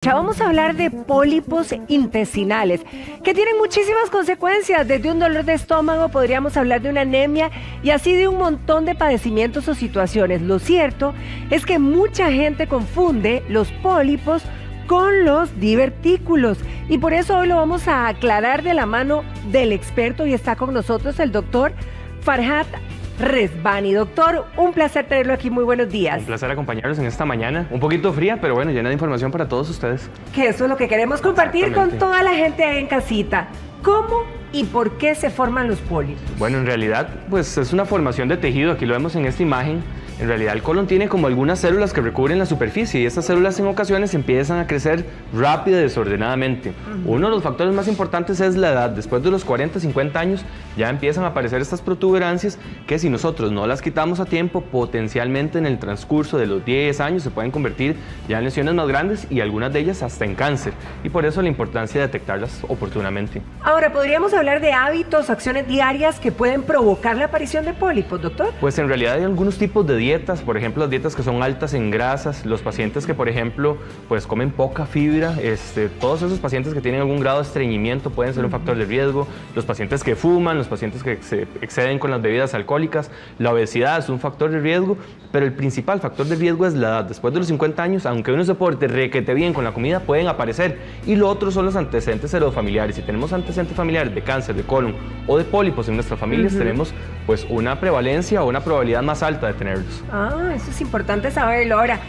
Ya vamos a hablar de pólipos intestinales, que tienen muchísimas consecuencias, desde un dolor de estómago, podríamos hablar de una anemia y así de un montón de padecimientos o situaciones. Lo cierto es que mucha gente confunde los pólipos con los divertículos y por eso hoy lo vamos a aclarar de la mano del experto y está con nosotros el doctor Farhat Rezvani. Doctor, un placer tenerlo aquí, muy buenos días. Un placer acompañarlos en esta mañana, un poquito fría, pero bueno, llena de información para todos ustedes. Que eso es lo que queremos compartir con toda la gente ahí en casita. ¿Cómo y por qué se forman los pólipos? Bueno, en realidad, pues es una formación de tejido, aquí lo vemos en esta imagen. En realidad el colon tiene como algunas células que recubren la superficie y estas células en ocasiones empiezan a crecer rápido y desordenadamente. Uno de los factores más importantes es la edad. Después de los 40, 50 años ya empiezan a aparecer estas protuberancias que si nosotros no las quitamos a tiempo, potencialmente en el transcurso de los 10 años se pueden convertir ya en lesiones más grandes y algunas de ellas hasta en cáncer. Y por eso la importancia de detectarlas oportunamente. Ahora, ¿podríamos hablar de hábitos, acciones diarias que pueden provocar la aparición de pólipos, doctor? Pues en realidad hay algunos tipos de dietas, por ejemplo las dietas que son altas en grasas, los pacientes que por ejemplo pues comen poca fibra, todos esos pacientes que tienen algún grado de estreñimiento pueden ser un factor de riesgo, los pacientes que fuman, los pacientes que se exceden con las bebidas alcohólicas, la obesidad es un factor de riesgo, pero el principal factor de riesgo es la edad. Después de los 50 años, aunque uno se porte requete bien con la comida, pueden aparecer, y lo otro son los antecedentes heredofamiliares. Si tenemos antecedentes familiares de cáncer de colon o de pólipos en nuestras familias, tenemos pues una prevalencia o una probabilidad más alta de tenerlos. Ah, eso es importante saberlo. Ahora,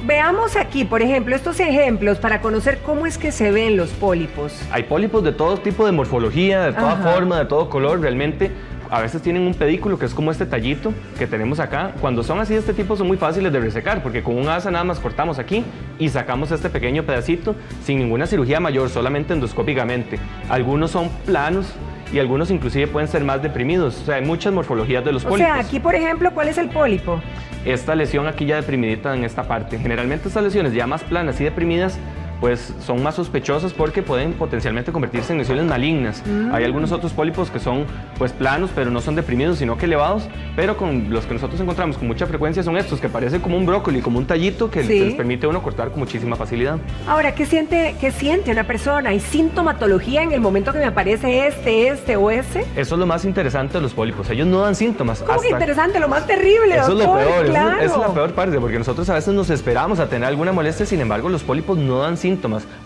veamos aquí, por ejemplo, estos ejemplos para conocer cómo es que se ven los pólipos. Hay pólipos de todo tipo de morfología, de toda forma, de todo color, realmente. A veces tienen un pedículo que es como este tallito que tenemos acá. Cuando son así de este tipo son muy fáciles de resecar porque con un asa nada más cortamos aquí y sacamos este pequeño pedacito sin ninguna cirugía mayor, solamente endoscópicamente. Algunos son planos y algunos inclusive pueden ser más deprimidos. O sea, hay muchas morfologías de los pólipos. O sea, aquí por ejemplo, ¿cuál es el pólipo? Esta lesión aquí ya deprimidita en esta parte. Generalmente estas lesiones ya más planas y deprimidas pues son más sospechosas porque pueden potencialmente convertirse en lesiones malignas. Hay algunos otros pólipos que son pues planos, pero no son deprimidos, sino que elevados, pero con los que nosotros encontramos con mucha frecuencia son estos, que parecen como un brócoli, como un tallito que les permite a uno cortar con muchísima facilidad. Ahora, ¿qué siente una persona? ¿Hay sintomatología en el momento que me aparece este o ese? Eso es lo más interesante de los pólipos, ellos no dan síntomas. ¿Cómo que interesante? Lo más terrible, Eso doctor, es lo peor, claro. Esa es la peor parte, porque nosotros a veces nos esperamos a tener alguna molestia, sin embargo los pólipos no dan síntomas,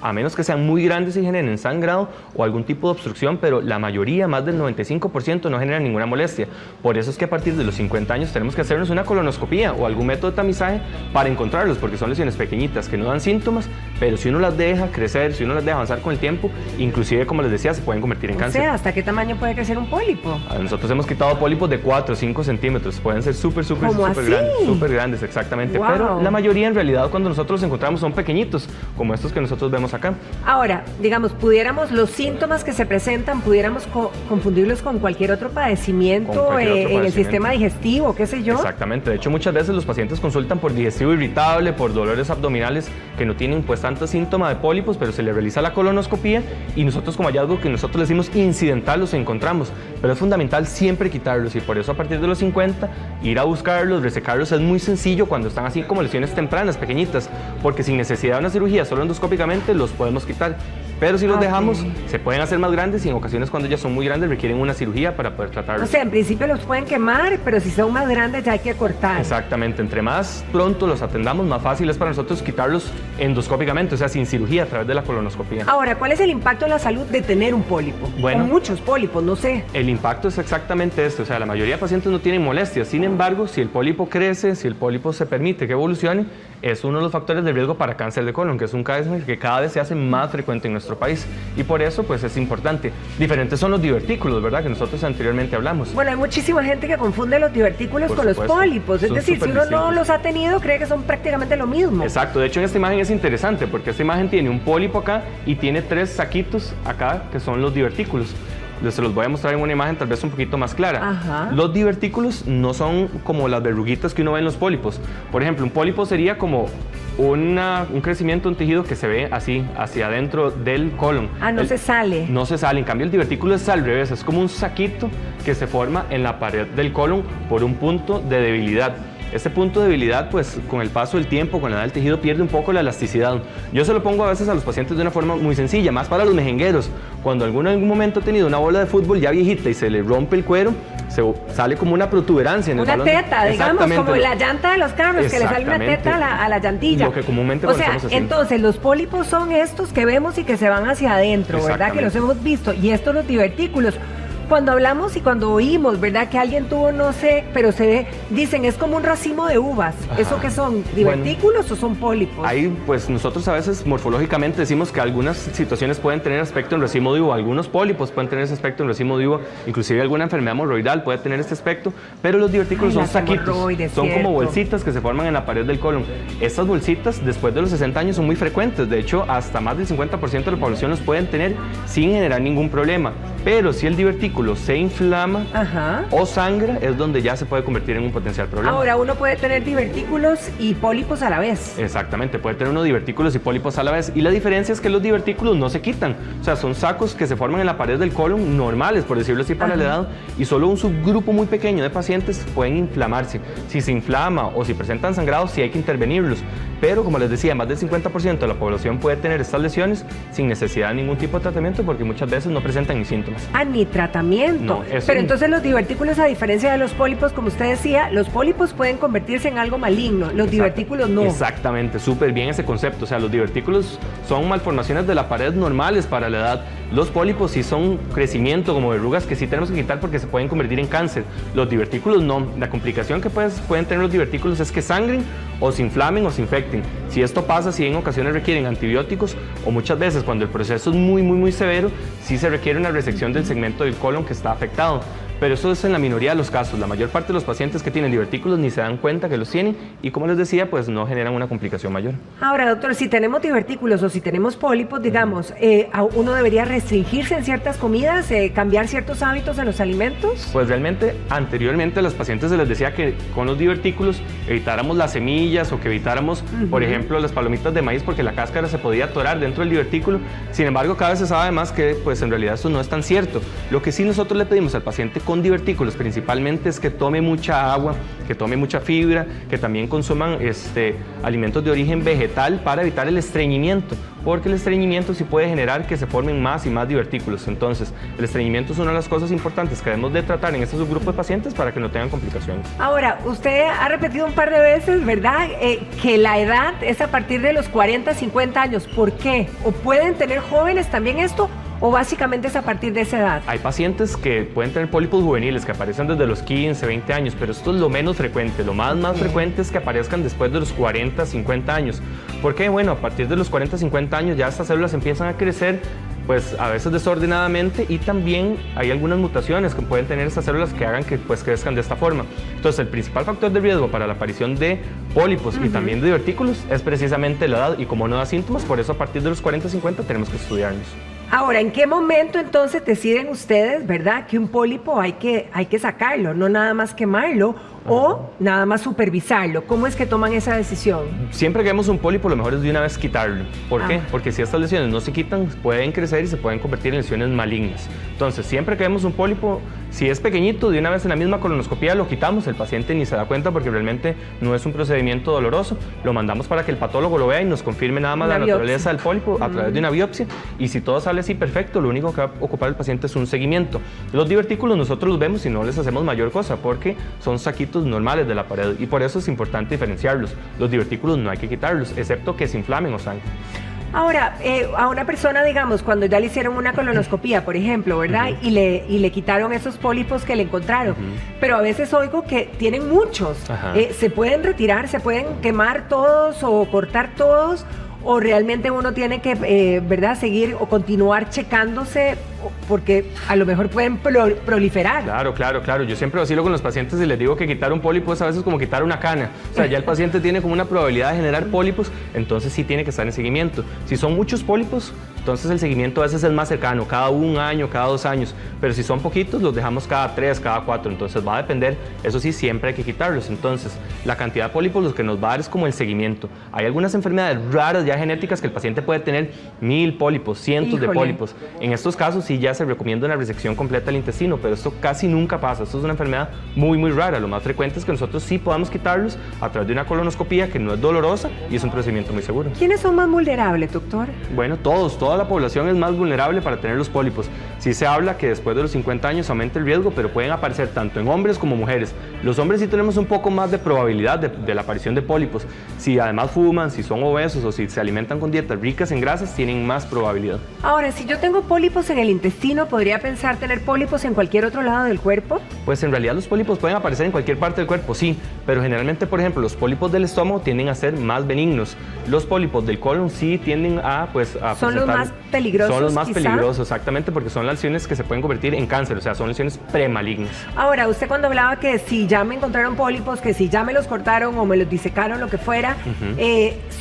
a menos que sean muy grandes y generen sangrado o algún tipo de obstrucción, pero la mayoría, más del 95%, no generan ninguna molestia. Por eso es que a partir de los 50 años tenemos que hacernos una colonoscopía o algún método de tamizaje para encontrarlos, porque son lesiones pequeñitas que no dan síntomas, pero si uno las deja crecer, si uno las deja avanzar con el tiempo, inclusive, como les decía, se pueden convertir en cáncer. O sea, ¿hasta qué tamaño puede crecer un pólipo? Nosotros hemos quitado pólipos de 4 o 5 centímetros, pueden ser súper grandes, exactamente, pero la mayoría en realidad cuando nosotros los encontramos son pequeñitos, como estos que nosotros vemos acá. Ahora, digamos, los síntomas que se presentan, pudiéramos confundirlos con cualquier otro padecimiento en el sistema digestivo, qué sé yo. Exactamente, de hecho muchas veces los pacientes consultan por digestivo irritable, por dolores abdominales que no tienen pues tanto síntoma de pólipos, pero se les realiza la colonoscopía y nosotros como hallazgo que nosotros le decimos incidental los encontramos, pero es fundamental siempre quitarlos y por eso a partir de los 50 ir a buscarlos, resecarlos es muy sencillo cuando están así como lesiones tempranas, pequeñitas, porque sin necesidad de una cirugía, solo endoscópicamente los podemos quitar, pero si los dejamos se pueden hacer más grandes y en ocasiones cuando ya son muy grandes requieren una cirugía para poder tratarlos. O sea, en principio los pueden quemar, pero si son más grandes ya hay que cortar. Exactamente, entre más pronto los atendamos, más fácil es para nosotros quitarlos endoscópicamente, o sea, sin cirugía a través de la colonoscopía. Ahora, ¿cuál es el impacto en la salud de tener un pólipo? Bueno, o muchos pólipos, no sé. El impacto es exactamente este, o sea, la mayoría de pacientes no tienen molestias, sin embargo, si el pólipo crece, si el pólipo se permite que evolucione, es uno de los factores de riesgo para cáncer de colon, que es un cáncer que cada vez se hace más frecuente en nuestro país y por eso pues es importante. Diferentes son los divertículos, ¿verdad? Que nosotros anteriormente hablamos. Bueno, hay muchísima gente que confunde los divertículos con los pólipos, es decir, si uno no los ha tenido, cree que son prácticamente lo mismo. Exacto, de hecho en esta imagen es interesante porque esta imagen tiene un pólipo acá y tiene 3 saquitos acá que son los divertículos. Se los voy a mostrar en una imagen tal vez un poquito más clara. Los divertículos no son como las verruguitas que uno ve en los pólipos. Por ejemplo, un pólipo sería como un crecimiento de un tejido que se ve así, hacia adentro del colon. Se sale. No se sale, en cambio el divertículo es al revés, es como un saquito que se forma en la pared del colon por un punto de debilidad. Este punto de debilidad, pues con el paso del tiempo, con la edad del tejido, pierde un poco la elasticidad. Yo se lo pongo a veces a los pacientes de una forma muy sencilla, más para los mejengueros. Cuando alguno en algún momento ha tenido una bola de fútbol ya viejita y se le rompe el cuero, sale como una protuberancia en el balón. Una teta, digamos, como la llanta de los carros, que le sale una teta a la llantilla. Lo que comúnmente conocemos así. Entonces, los pólipos son estos que vemos y que se van hacia adentro, ¿verdad? Que los hemos visto. Y estos los divertículos. Cuando hablamos y cuando oímos, ¿verdad? Que alguien tuvo, no sé, pero se ve, dicen, es como un racimo de uvas. Ajá. ¿Eso qué son? ¿Divertículos o son pólipos? Ahí, pues nosotros a veces morfológicamente decimos que algunas situaciones pueden tener aspecto en racimo de uva, algunos pólipos pueden tener ese aspecto en racimo de uva, inclusive alguna enfermedad hemorroidal puede tener este aspecto, pero los divertículos son saquitos, son como bolsitas que se forman en la pared del colon. Estas bolsitas, después de los 60 años, son muy frecuentes, de hecho, hasta más del 50% de la población los pueden tener sin generar ningún problema, pero si el divertículo se inflama o sangra, es donde ya se puede convertir en un potencial problema. Ahora, uno puede tener divertículos y pólipos a la vez. Exactamente, puede tener uno divertículos y pólipos a la vez. Y la diferencia es que los divertículos no se quitan. O sea, son sacos que se forman en la pared del colon normales, por decirlo así, para la edad. Y solo un subgrupo muy pequeño de pacientes pueden inflamarse. Si se inflama o si presentan sangrado, sí hay que intervenirlos. Pero, como les decía, más del 50% de la población puede tener estas lesiones sin necesidad de ningún tipo de tratamiento porque muchas veces no presentan ni síntomas. Ni tratamiento. No, pero entonces los divertículos, a diferencia de los pólipos, como usted decía, los pólipos pueden convertirse en algo maligno, los divertículos no. Exactamente, súper bien ese concepto. O sea, los divertículos son malformaciones de la pared normales para la edad. Los pólipos sí son crecimiento como verrugas que sí tenemos que quitar porque se pueden convertir en cáncer. Los divertículos no. La complicación que pueden tener los divertículos es que sangren o se inflamen o se infecten. Si esto pasa, sí en ocasiones requieren antibióticos o muchas veces cuando el proceso es muy severo, sí se requiere una resección del segmento del colon que está afectado. Pero eso es en la minoría de los casos. La mayor parte de los pacientes que tienen divertículos ni se dan cuenta que los tienen y, como les decía, pues no generan una complicación mayor. Ahora, doctor, si tenemos divertículos o si tenemos pólipos, digamos, ¿uno debería restringirse en ciertas comidas, cambiar ciertos hábitos en los alimentos? Pues realmente, anteriormente a los pacientes se les decía que con los divertículos evitáramos las semillas o que evitáramos, por ejemplo, las palomitas de maíz porque la cáscara se podía atorar dentro del divertículo. Sin embargo, cada vez se sabe más que, pues en realidad eso no es tan cierto. Lo que sí nosotros le pedimos al paciente con divertículos principalmente es que tome mucha agua, que tome mucha fibra, que también consuman alimentos de origen vegetal para evitar el estreñimiento, porque el estreñimiento sí puede generar que se formen más y más divertículos. Entonces, el estreñimiento es una de las cosas importantes que debemos de tratar en este subgrupo de pacientes para que no tengan complicaciones. Ahora, usted ha repetido un par de veces, ¿verdad?, que la edad es a partir de los 40, 50 años. ¿Por qué? ¿O pueden tener jóvenes también esto? ¿O básicamente es a partir de esa edad? Hay pacientes que pueden tener pólipos juveniles que aparecen desde los 15, 20 años, pero esto es lo menos frecuente. Lo más frecuente es que aparezcan después de los 40, 50 años. Porque, bueno, a partir de los 40, 50 años ya estas células empiezan a crecer, pues a veces desordenadamente, y también hay algunas mutaciones que pueden tener estas células que hagan que pues crezcan de esta forma. Entonces, el principal factor de riesgo para la aparición de pólipos y también de divertículos es precisamente la edad, y como no da síntomas, por eso a partir de los 40, 50 tenemos que estudiarlos. Ahora, ¿en qué momento entonces deciden ustedes, verdad, que un pólipo hay que sacarlo, no nada más quemarlo o nada más supervisarlo? ¿Cómo es que toman esa decisión? Siempre que vemos un pólipo, lo mejor es de una vez quitarlo. ¿Por qué? Porque si estas lesiones no se quitan, pueden crecer y se pueden convertir en lesiones malignas. Entonces, siempre que vemos un pólipo, si es pequeñito, de una vez en la misma colonoscopía lo quitamos, el paciente ni se da cuenta porque realmente no es un procedimiento doloroso, lo mandamos para que el patólogo lo vea y nos confirme nada más la naturaleza del pólipo a través de una biopsia, y si todo sale así perfecto, lo único que va a ocupar el paciente es un seguimiento. Los divertículos nosotros los vemos y no les hacemos mayor cosa porque son saquitos normales de la pared, y por eso es importante diferenciarlos. Los divertículos no hay que quitarlos, excepto que se inflamen o sangren. Ahora, a una persona, digamos, cuando ya le hicieron una colonoscopía, por ejemplo, ¿verdad? Y le quitaron esos pólipos que le encontraron, pero a veces oigo que tienen muchos. ¿Se pueden retirar, se pueden quemar todos o cortar todos? ¿O realmente uno tiene que, verdad, seguir o continuar checándose porque a lo mejor pueden proliferar? Claro. Yo siempre vacilo con los pacientes y les digo que quitar un pólipo es a veces como quitar una cana. O sea, ya el paciente tiene como una probabilidad de generar pólipos, entonces sí tiene que estar en seguimiento. Si son muchos pólipos, Entonces el seguimiento a veces es más cercano, cada 1 año, cada 2 años, pero si son poquitos los dejamos cada 3, cada 4, entonces va a depender, eso sí, siempre hay que quitarlos. Entonces la cantidad de pólipos lo que nos va a dar es como el seguimiento. Hay algunas enfermedades raras ya genéticas que el paciente puede tener 1000 pólipos, cientos de pólipos. En estos casos sí ya se recomienda una resección completa del intestino, pero esto casi nunca pasa, esto es una enfermedad muy rara. Lo más frecuente es que nosotros sí podamos quitarlos a través de una colonoscopía que no es dolorosa y es un procedimiento muy seguro. ¿Quiénes son más vulnerables, doctor? Bueno, toda la población es más vulnerable para tener los pólipos. Sí se habla que después de los 50 años aumenta el riesgo, pero pueden aparecer tanto en hombres como mujeres. Los hombres sí tenemos un poco más de probabilidad de la aparición de pólipos. Si además fuman, si son obesos o si se alimentan con dietas ricas en grasas, tienen más probabilidad. Ahora, si yo tengo pólipos en el intestino, ¿podría pensar tener pólipos en cualquier otro lado del cuerpo? Pues en realidad los pólipos pueden aparecer en cualquier parte del cuerpo, sí, pero generalmente, por ejemplo, los pólipos del estómago tienden a ser más benignos. Los pólipos del colon sí tienden a ¿Son los más peligrosos? Son los más peligrosos, exactamente, porque son lesiones que se pueden convertir en cáncer, o sea, son lesiones premalignas. Ahora, usted cuando hablaba que si ya me encontraron pólipos, que si ya me los cortaron o me los disecaron, lo que fuera,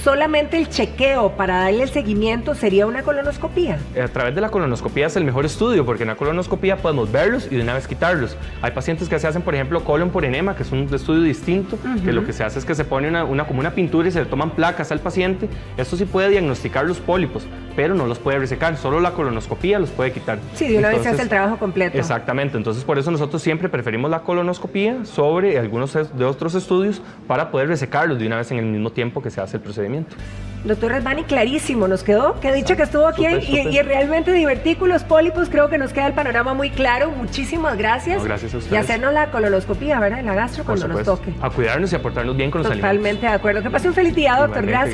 solamente el chequeo para darle el seguimiento sería una colonoscopía. A través de la colonoscopía es el mejor estudio, porque en la colonoscopía podemos verlos y de una vez quitarlos. Hay pacientes que se hacen, por ejemplo, colon por enema, que es un estudio distinto, que lo que se hace es que se pone como una pintura y se le toman placas al paciente. Esto sí puede diagnosticar los pólipos, pero no los puede resecar, solo la colonoscopía los puede quitar. Sí, de una vez se hace el trabajo completo. Exactamente, entonces por eso nosotros siempre preferimos la colonoscopía sobre algunos de otros estudios para poder resecarlos de una vez en el mismo tiempo que se hace el procedimiento. Doctor Resbani, clarísimo nos quedó. Qué dicho que estuvo aquí y realmente divertículos, pólipos, creo que nos queda el panorama muy claro. Muchísimas gracias. No, gracias a ustedes. Y hacernos la colonoscopía, ¿verdad? En la gastro cuando nos toque. A cuidarnos y a portarnos bien con los alimentos. Totalmente de acuerdo. Que pase un feliz día, doctor. Gracias.